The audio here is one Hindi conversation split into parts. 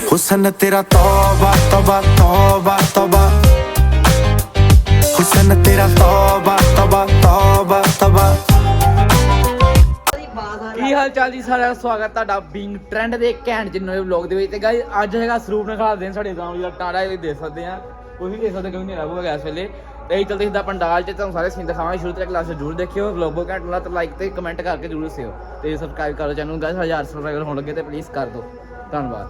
हुसन तेरा तौबा तौबा तौबा तौबा, हुसन तेरा तौबा तौबा तौबा तौबा। ਕੀ ਹਾਲ ਚਾਲ ਜੀ ਸਾਰਿਆਂ ਦਾ ਸਵਾਗਤ ਤੁਹਾਡਾ ਬੀਇੰਗ ਟ੍ਰੈਂਡ ਦੇ ਘੈਂਟ ਜਿੰਨੇ ਵਲੌਗ ਦੇ ਵਿੱਚ। ਤੇ ਗਾਇਸ ਅੱਜ ਹੈਗਾ ਸਰੂਪ ਨਾਲ ਖਾ ਦੇਣ ਸਾਡੇ ਗਾਂਵ ਦਾ ਟਾੜਾ ਇਹ ਦੇਖ ਸਕਦੇ ਆ, ਉਹ ਵੀ ਦੇਖ ਸਕਦੇ ਕਿਉਂਕਿ ਹਨੇਰਾ ਹੋਊਗਾ ਇਸ ਵੇਲੇ। ਤੇ ਅਸੀਂ ਚਲਦੇ ਸਿੱਧਾ ਪੰਡਾਲ 'ਚ, ਤੁਹਾਨੂੰ ਸਾਰੇ ਸੀਨ ਦਿਖਾਵਾਂਗੇ ਸ਼ੁਰੂ ਤੋਂ ਕਲਾਸ ਜ਼ਰੂਰ ਦੇਖਿਓ। ਵਲੌਗ ਬਹੁਤ ਘੈਂਟ ਹੁੰਦਾ ਤੇ ਲਾਈਕ ਤੇ ਕਮੈਂਟ ਕਰਕੇ ਜ਼ਰੂਰ ਦੱਸਿਓ ਤੇ ਸਬਸਕ੍ਰਾਈਬ ਕਰੋ ਚੈਨਲ ਨੂੰ। ਗਾਇਸ 1000 ਸਬਸਕ੍ਰਾਈਬਰ ਹੋਣ ਲੱਗੇ ਤੇ ਪਲੀਜ਼ ਕਰ ਦਿਓ, ਧੰਨਵਾਦ।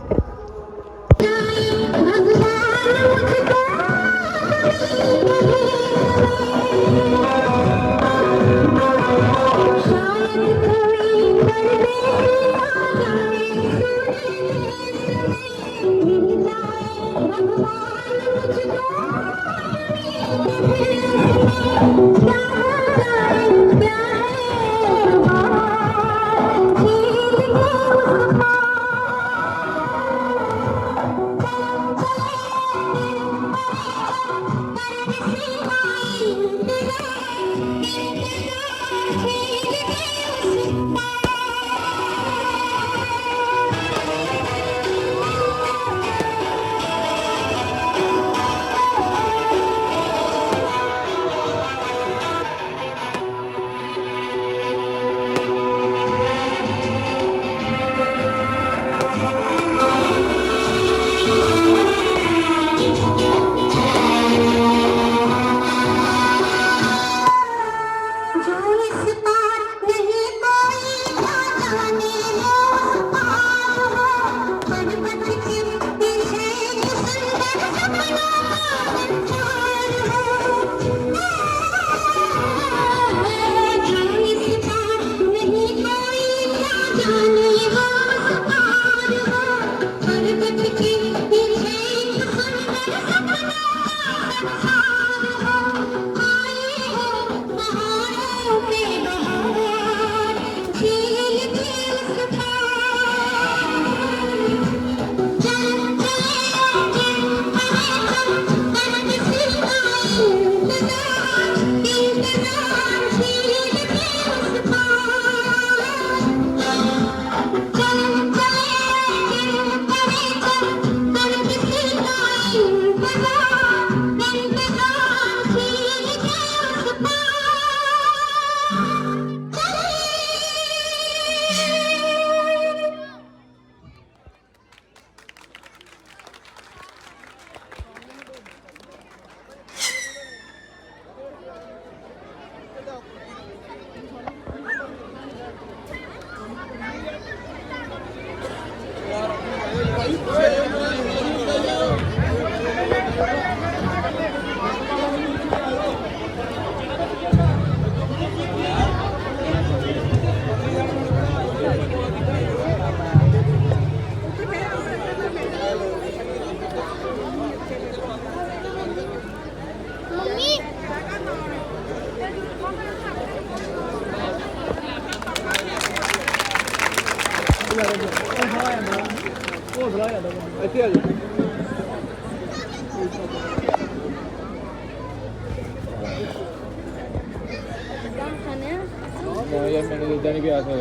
यार मैंने इतना नहीं किया था।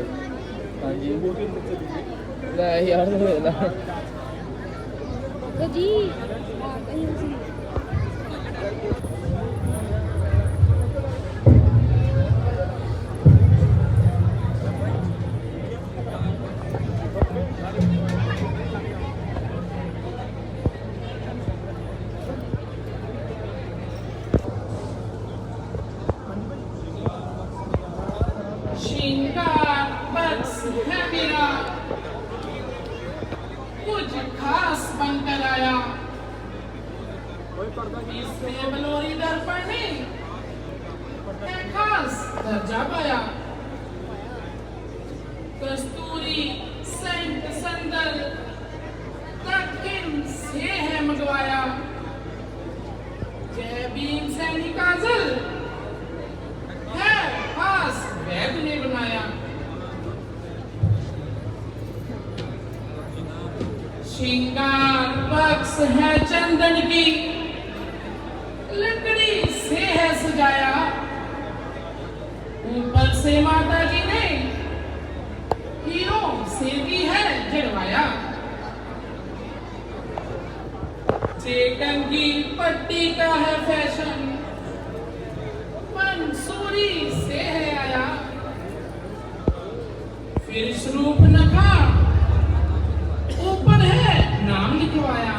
हाँ जी यार जी कुछ खास बनकर आया, इसमें बलोरी दर्पण में खास दर्जा पाया। कस्तूरी सेंट संदल दक्षिण से है मंगवाया। जय भीम सैनिक काजल है खास वैद ने बनाया। श्रृंगार बक्स है चंदन की, लकड़ी से है सजाया। से माता जी ने हीरो से भी है जड़वाया। चेकन की पट्टी का है फैशन, मंसूरी से है आया। फिर स्वरूप नखा ऊपर है नाम लिखवाया।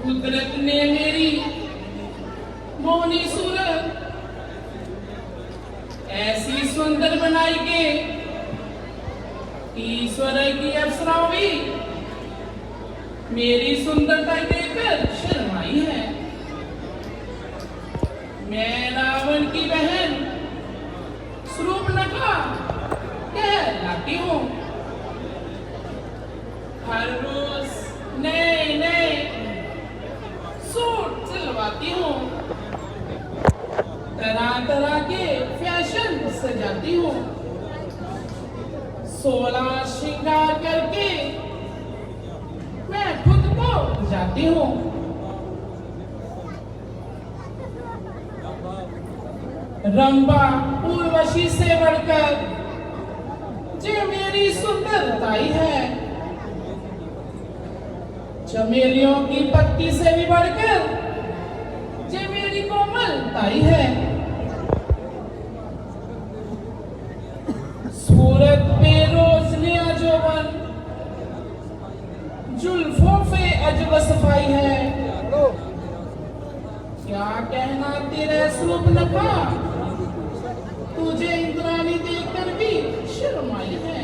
कुदरत ने मेरी मोहनी सूरत ऐसी सुंदर बनाई के ईश्वर की अप्सराओं भी मेरी सुंदरता देखकर शर्माई है। मैं रावण की बहन शूर्पणखा कहलाती हूँ। हर रोज नए नए सूट सिलवाती हूँ, तरह तरह के फैशन सजाती हूँ। 16 श्रृंगार करके मैं खुद को जाती हूँ। रंबा उर्वशी से बढ़कर जो मेरी सुंदरताई है, चमेलियों की पत्ती से भी बढ़कर जो मेरी कोमलताई है। सूरत पे रोज नया जौवन, जुल्फों पे अजब सफाई है। क्या कहना तेरे शूर्पणखा, तुझे इंद्राणी देखकर भी शर्माई है।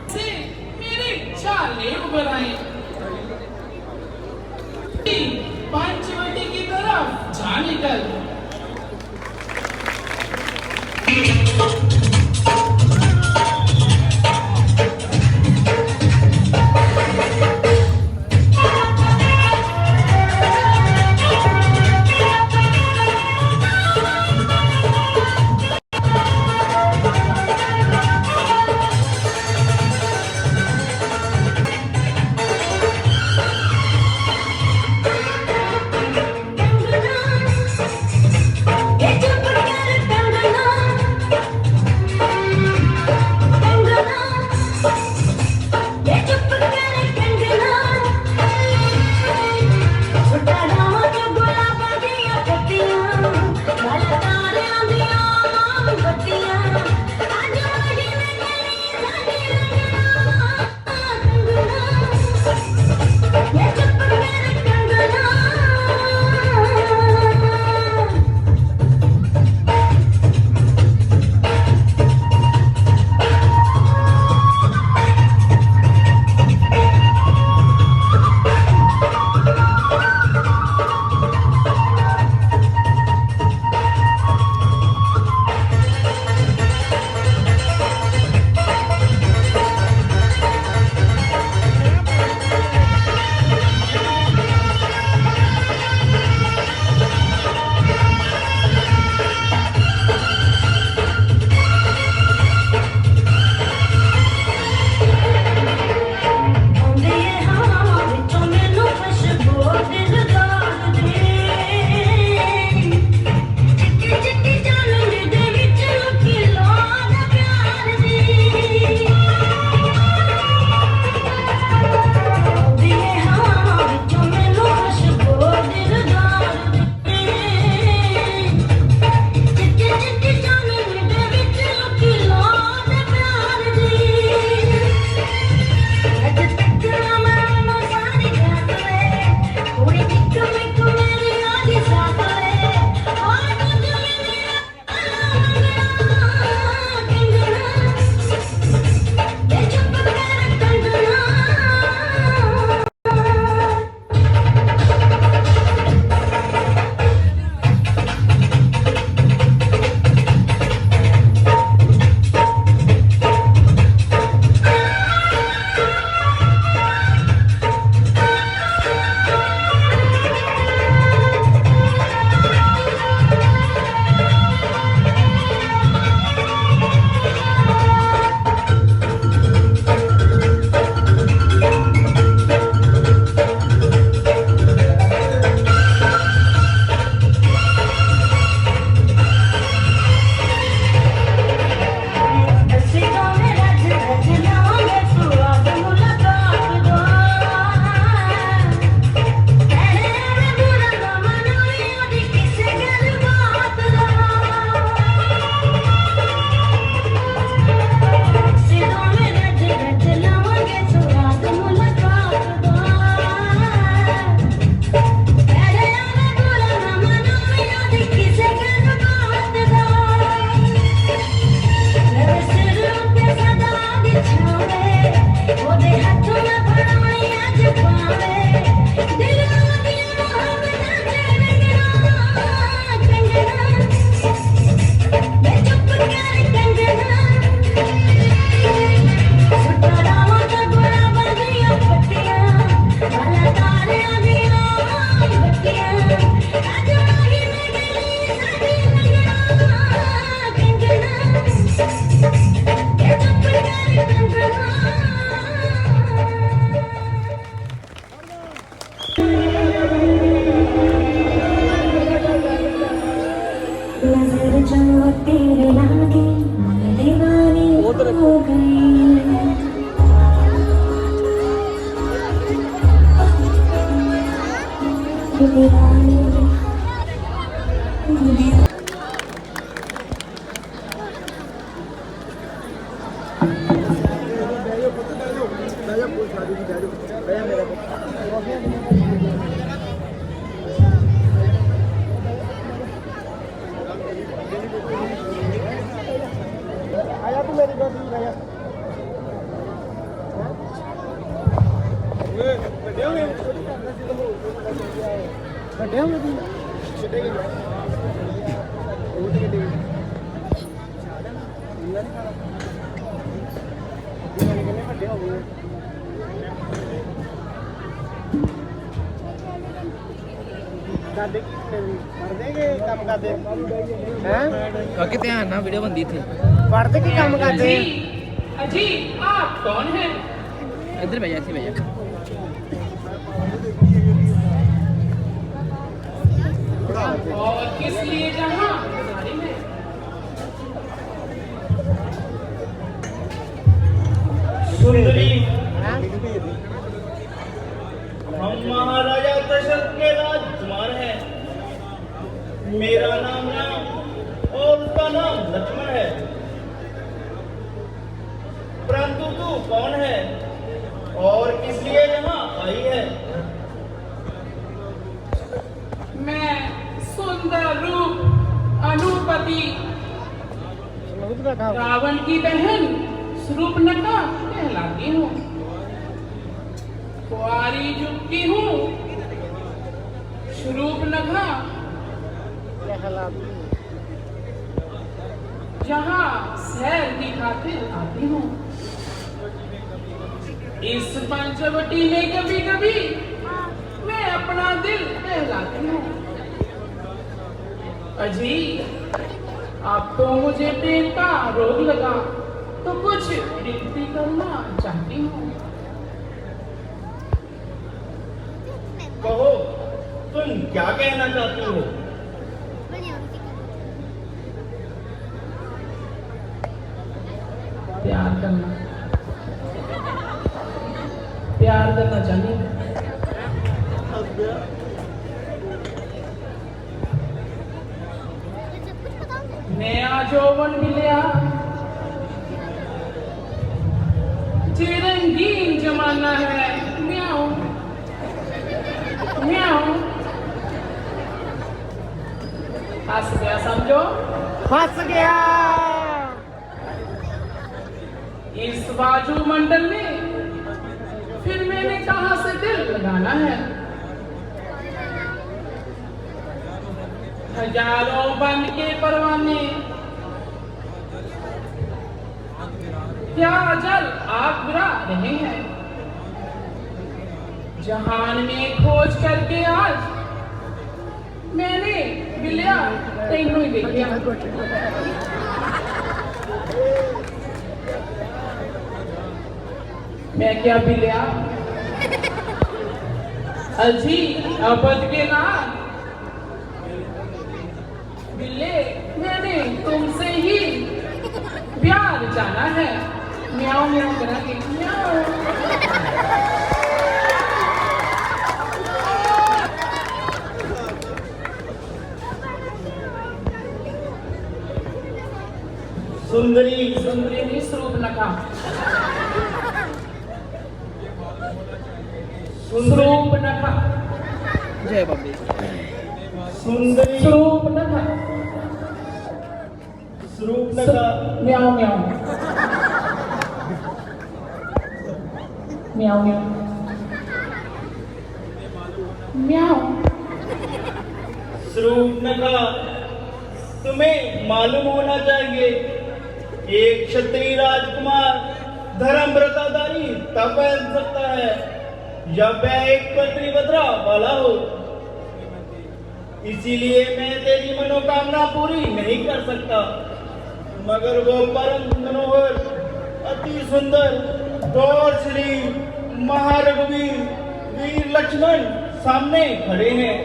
से मेरे चाले उभर आए, पंचवटी की तरफ जा निकल। तेरे लागे मैं दीवानी हो गई। दीवानी बाकी ध्यान ना वीडियो बनती थी पढ़ते की काम करते हैं? अजी आप कौन हैं? इधर भैया ऐसे भैया और किस लिए यहाँ हमारी में? सुंदरी, हम महाराजा दशरथ के राजकुमार हैं। मेरा नाम राम और उसका नाम लक्ष्मण है। परंतु तू कौन है और किस लिए यहाँ आई है? मैं सुंदर रूप अनुपति रावण की बहन शूर्पणखा कहलाती हूँ। कुंवारी युग की हूँ शूर्पणखा। जहाँ सैर की खातिर आती हूँ। इस पंचवटी में कभी कभी मैं अपना दिल बहलाती हूँ। अजी अब तो मुझे पेट का रोग लगा तो कुछ विनती करना चाहती हूँ। कहो, तुम क्या कहना चाहती हो? प्यार करना चाहती हूँ। नया जौवन मिलिया चिरंगीन जमाना है। म्याऊ म्याऊ हंस गया समझो। फंस गया। इस बाजू मंडल में फिर मैंने कहां से दिल लगाना है। हजारों बन के परवाने क्या जल आग बुरा रहे हैं। जहान में खोज करके आज मैंने बिलिया तेनू ही देखा। मैं क्या बिलिया अजी अबद के नाम बिल्ले मैंने तुमसे ही प्यार जाना है। म्याऊ म्याऊ करेंगे म्याऊ। सुंदरी, सुंदरी नहीं शूर्पणखा। शूर्पणखा जय बाबी सुंदरी, शूर्पणखा शूर्पणखा। म्याऊ म्याऊ म्याऊ म्याऊ म्याऊ। शूर्पणखा, तुम्हें मालूम होना चाहिए एक क्षत्रिय राजकुमार धर्म व्रताधारी तब पहन सकता है जब वह एक पत्नीवत्रा वाला हो। इसीलिए मैं तेरी मनोकामना पूरी नहीं कर सकता, मगर वो परम मनोहर अति सुंदर गौर श्री महारघुवीर वीर लक्ष्मण सामने खड़े हैं,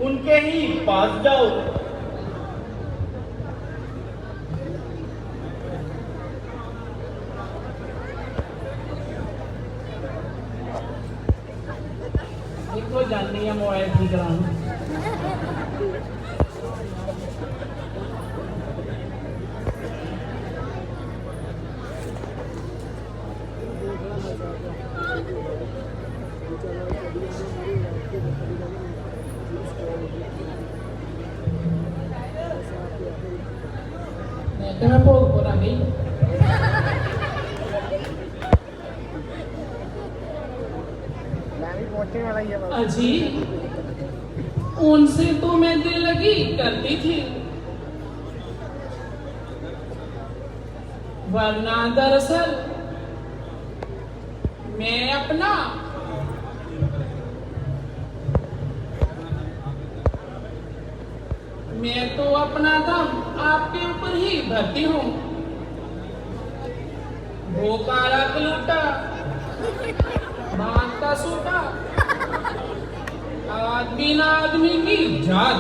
उनके ही पास जाओ। जानी है मोबाइल ठीक कराना। मैं भोगपुर आ गई। मैं भी पहुंचने वाला ही है बस। अजी उनसे तो मैं दिल लगी करती थी, वरना दरअसल मैं अपना दम आपके ऊपर ही भरती हूँ। वो काला कलूटा बांध का सूटा आदमी ना आदमी की जात,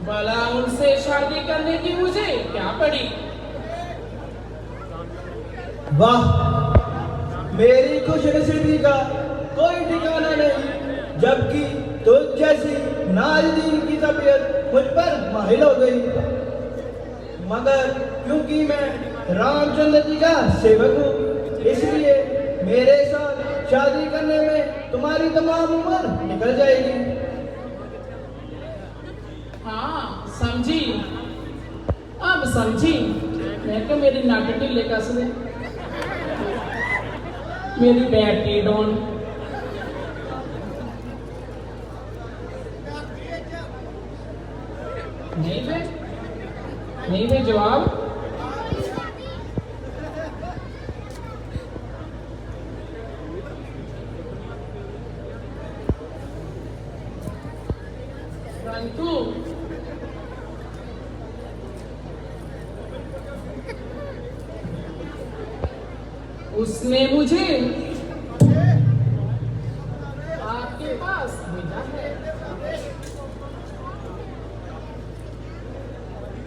भला उनसे शादी करने की मुझे क्या पड़ी। वाह, मेरी खुशनसीबी का कोई ठिकाना नहीं, जबकि तुझ जैसी नाज़नीन की तबीयत मुझ पर माहिल हो गई। मगर क्योंकि मैं रामचंद्र जी का सेवक हूँ, इसलिए मेरे साथ शादी करने में तुम्हारी तमाम उम्र निकल जाएगी। हाँ समझी, अब समझी। मैं क्या मेरी नाटक ढीले कस दे, मेरी बैटरी डाउन। नहीं थे जवाब। परंतु उसने मुझे आपके पास भेजा है।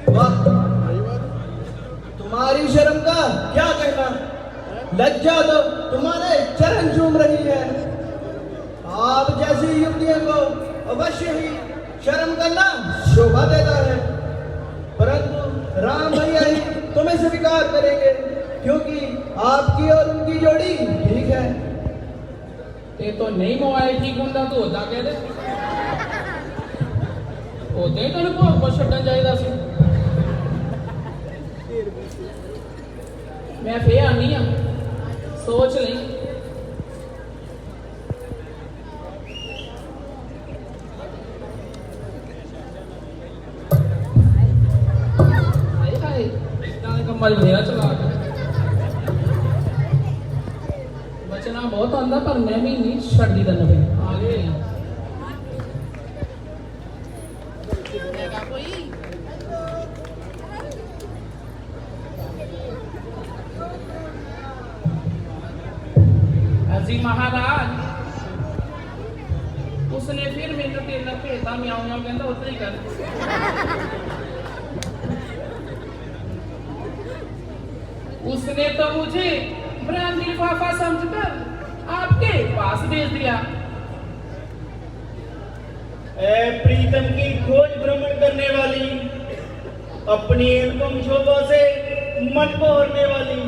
वाह, तुम्हारी शर्म का क्या कहना, लज्जा तो तुम्हारे चरण चूम रही है। आप जैसी युवतियों को अवश्य ही शर्म करना शोभा देता है, परंतु राम भैया ही तुम्हें स्वीकार करेंगे, क्योंकि आपकी और उनकी जोड़ी ठीक है। ते तो नहीं मोबाइल ठीक होता तो होता कह दे, होते तो भोग को छड्डना चाहिए सी। मैं फिर आनी हाँ, सोच ली। कमल मेरा चला बचना बहुत आंदा, पर मैं भी नहीं छड्डी दा नबी आगे अजी महाराज। उसने फिर मेरे तेल भेजा, म्याऊं म्याऊं कहता उतर ही कर। उसने तो मुझे ब्रांडी लिफाफा समझकर आपके पास भेज दिया। प्रीतम की खोज भ्रमण करने वाली, अपनी अनुपम शोभा से मन को हरने वाली,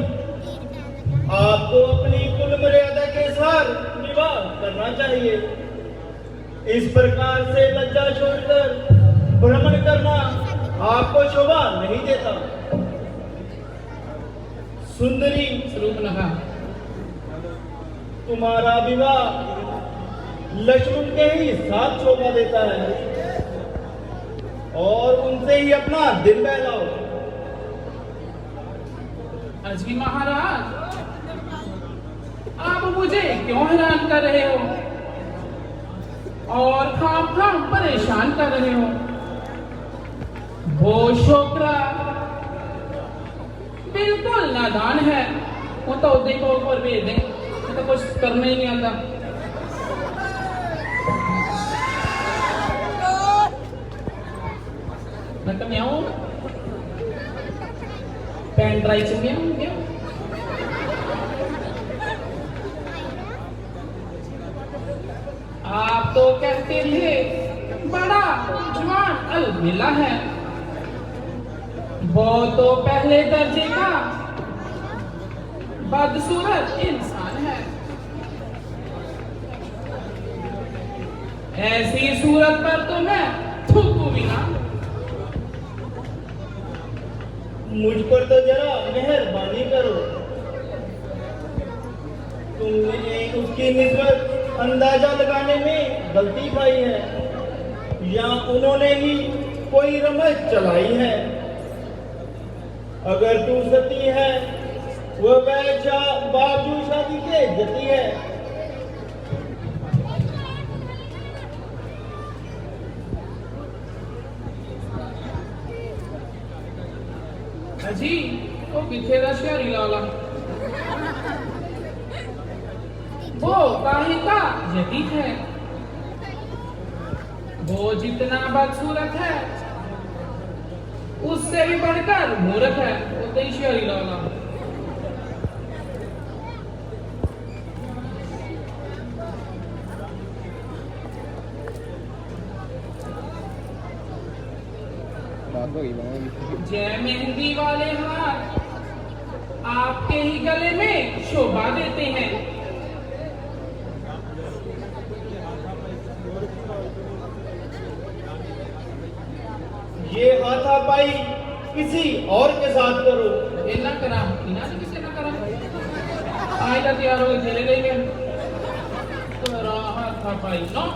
आपको अपनी कुल मर्यादा के साथ विवाह करना चाहिए। इस प्रकार से लज्जा छोड़कर भ्रमण करना आपको शोभा नहीं देता। सुंदरी स्वरूपनखा, तुम्हारा विवाह लक्ष्मण के ही साथ शोभा देता है, और उनसे ही अपना दिल बहलाओ। अजी महाराज, आप मुझे क्यों हैरान कर रहे हो और खाम परेशान कर रहे हो? वो छोकरा बिल्कुल नादान है, वो तो उदय को ऊपर भेज दें, तो कुछ करना ही नहीं आता। मैं तो म्याऊं, पेन ड्राइव से म्याऊं म्याऊं। कहते थे बड़ा जवान अलमिला है, वो तो पहले दर्जे का बदसूरत इंसान है। ऐसी सूरत पर तो मैं थूकू भी ना। मुझ पर तो जरा मेहरबानी करो। तुमने उसकी निस्बत अंदाजा लगाने में गलती खाई है, या उन्होंने ही कोई रमज चलाई है। अगर तू सती है, वह बावजूद शादी के जती है। जी वो किथे दा शहरी लाला, वो काहे का यती है। वो जितना बदसूरत है उससे भी बढ़कर मूर्ख है। वो तो शहरी लाला। जय मेहंदी वाले हाथ आपके ही गले में शोभा देते हैं। ये हाथापाई किसी और के साथ करो। ये ना करा, इना से किसी ना करा। आएगा तैयार हो गए, चले गए तो हाथापाई नो।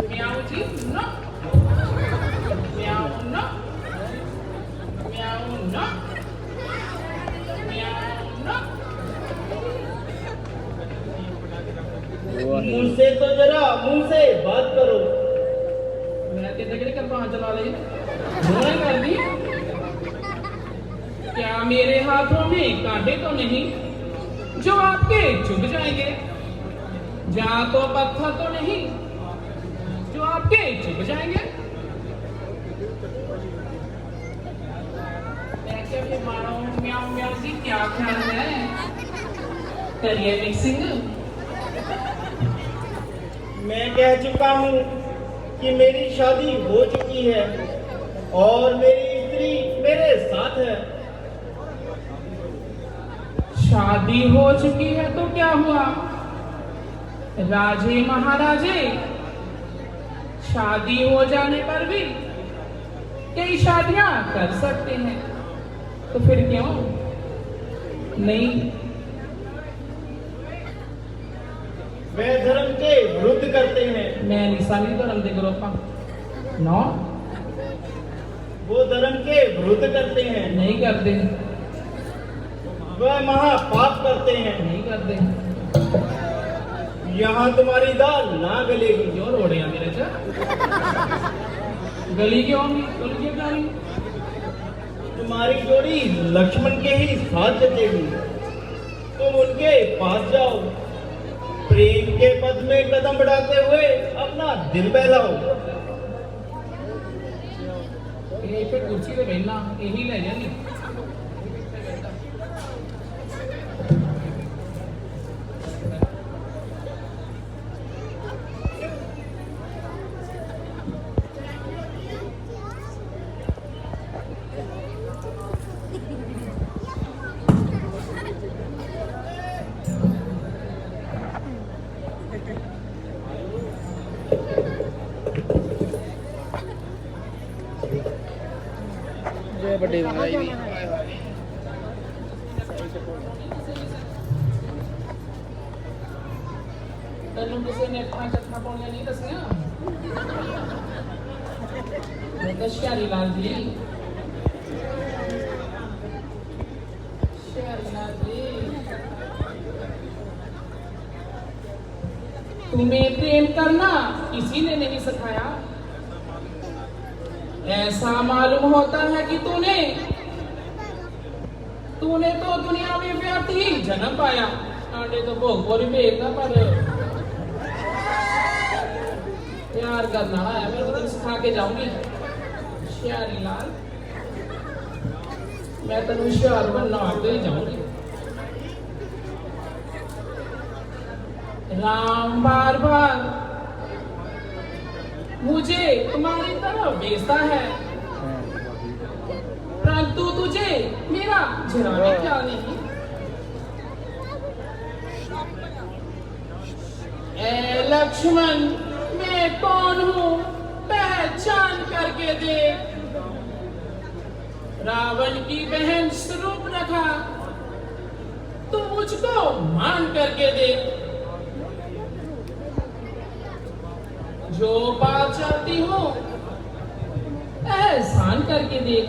म्याऊ जी नो, म्याऊ नो, म्याऊ नो, म्याऊ नो। मुझसे तो जरा मुंह से बात करो। मैं तेरे कर पांच चला ले उन्होंने कर दी। क्या मेरे हाथों में कांटे तो नहीं जो आपके चुभ जाएंगे? जहां तो पत्थर तो नहीं जो आपके चुभ जाएंगे? मैं क्या फिर मारो म्याऊ म्याऊ जी, क्या ख्याल है? करिए मिक्सिंग। मैं कह चुका हूँ कि मेरी शादी हो चुकी है और मेरी स्त्री मेरे साथ है। शादी हो चुकी है तो क्या हुआ? राजे महाराजे शादी हो जाने पर भी कई शादियां कर सकते हैं, तो फिर क्यों नहीं? वे धर्म के विरुद्ध करते हैं। मैं निशानी धर्म दे ग्रोपा नो, वो धर्म के विरुद्ध करते हैं। नहीं करते, वह महापाप करते हैं। नहीं करते। यहाँ तुम्हारी दाल ना गलेगी। क्यों रोड़िया मेरे चा गली क्यों होगी? गली क्यों डाली? तुम्हारी जोड़ी लक्ष्मण के ही साथ जचेगी। तुम उनके पास जाओ, प्रेम के पद में कदम बढ़ाते हुए अपना दिल बहलाओ। ये पे कुर्सी पे बैठना यही ले जानी। ਵੱਡੇ ਮਹਾਰਾਜ ਦੀ ਤੈਨੂੰ ਕਿਸੇ ਨੇ ਅੱਖਾਂ ਚੱਖਾਂ ਪਾਉਣੀਆਂ ਨਹੀਂ ਦੱਸੀਆਂ? ਮੈਂ ਤਾਂ ਸ਼ਿਆਰੀ ਲਾਲ ਜੀ, ਸ਼ਿਆਰੀ ਲਾਲ ਜੀ, तुम्हें प्रेम करना किसी ने नहीं सिखाया। ऐसा मालूम होता है कि तूने तो दुनिया में व्यर्थ ही जन्म पाया। आंडे तो भोग बोरी भेजना, पर प्यार करना है मैं तो सिखा के जाऊंगी। श्यारी लाल, मैं तेन होशियार बनना आते ही जाऊंगी। राम बार बार मुझे तुम्हारी तरफ भेजता है, परंतु तुझे मेरा जरा भी ख्याल नहीं। ए लक्ष्मण, मैं कौन हूँ पहचान करके देख। रावण की बहन शूर्पणखा, तू मुझको मान करके देख। जो बात चाहती हूँ एहसान करके देख,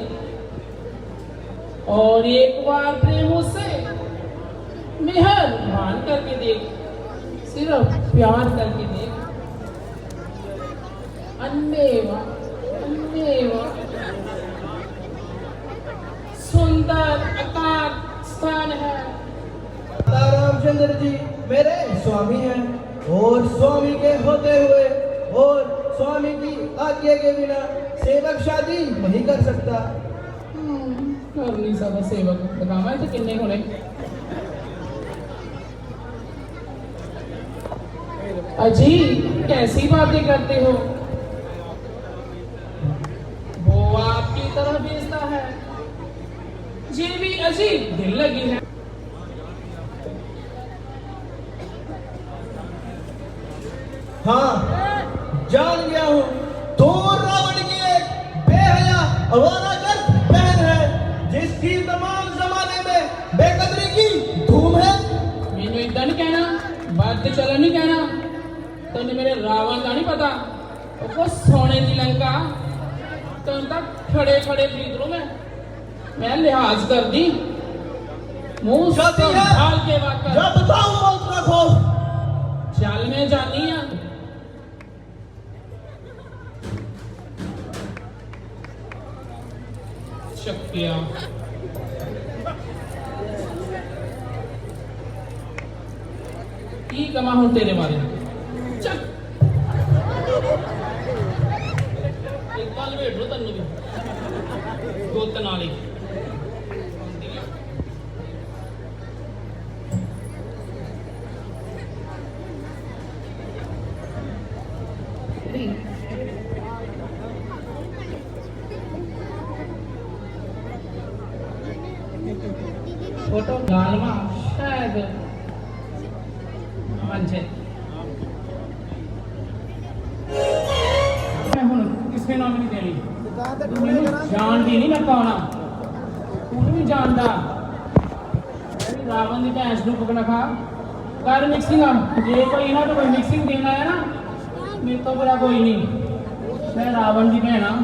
और एक बार प्रेम से मेहर मान करके देख, सिर्फ प्यार करके देख। अन्नेवा अन्नेवा सुंदर एकांत स्थान है। रामचंद्र जी मेरे स्वामी हैं, और स्वामी के होते हुए और स्वामी की आज्ञा के बिना सेवक शादी नहीं कर सकता। कर नहीं सकता सेवक, बतावा तो किन्ने होने। अजी कैसी बातें करते हो, वो आपकी तरह भेजता है, ये भी अजीब दिल लगी है। हाँ जान गया हूँ, तो रावण की एक बेहया अवारागर्द बहन है, जिसकी तमाम जमाने में बेकदरी की धूम है। मैंने इतना नहीं कहना, बात तो चला नहीं कहना। तेने मेरे रावण का नहीं पता, वो सोने की लंका तो उनका खड़े खड़े खरीद में मैं लिहाज कर दी। मुंह संभाल के बात कर। जब बताऊं मौत का खौफ, चल में जानी है। शक्तियां की कमा हूं तेरे बारे में। चल एक बार वेट लो तन्नू भी गोतन वाली। फोटो गालवा शायद मंचे मैं हुन किसके नाम नहीं देनी, जान दी नहीं मैं कौन तू नहीं जानता। रावण की भैंस नूं पकड़ खा कर मिक्सिंग। जे कोई ना तो कोई मिक्सिंग देना है ना, मेरे तो बुरा कोई नहीं, मैं रावण की भैन हाँ।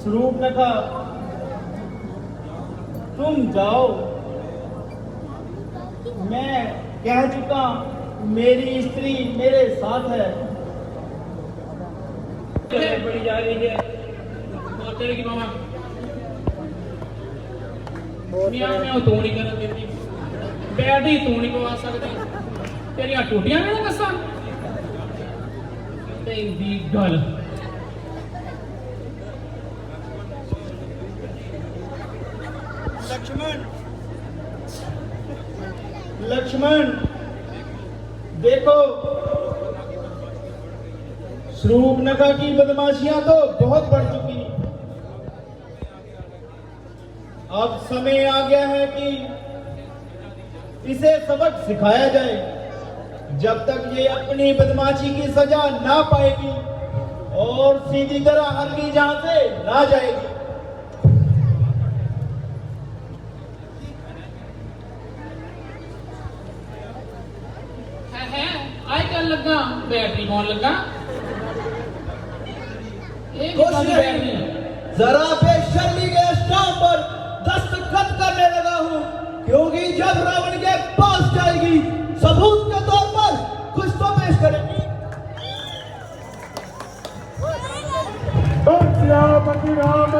शूर्पणखा तुम जाओ, मैं कह चुका मेरी स्त्री मेरे साथ है। बड़ी जा रही है और तेरे की मामा मियां में तू नहीं कर देती, बैठी तू नहीं पवा सकती, तेरिया टूटियां में ना कसा तेरी गल। लक्ष्मण लक्ष्मण देखो, शूर्पणखा की बदमाशियां तो बहुत बढ़ चुकी, अब समय आ गया है कि इसे सबक सिखाया जाए। जब तक ये अपनी बदमाशी की सजा ना पाएगी और सीधी तरह हल्की जहां से ना जाएगी। आई कर लगा बैटरी कौन लगा एक बैटरी जरा बेशर्मी के स्टाम्प पर दस्तखत करने लगा हूँ, क्योंकि जब रावण के पास जाएगी सबूत के तौर पर कुछ तो पेश करेगी। सियापति राम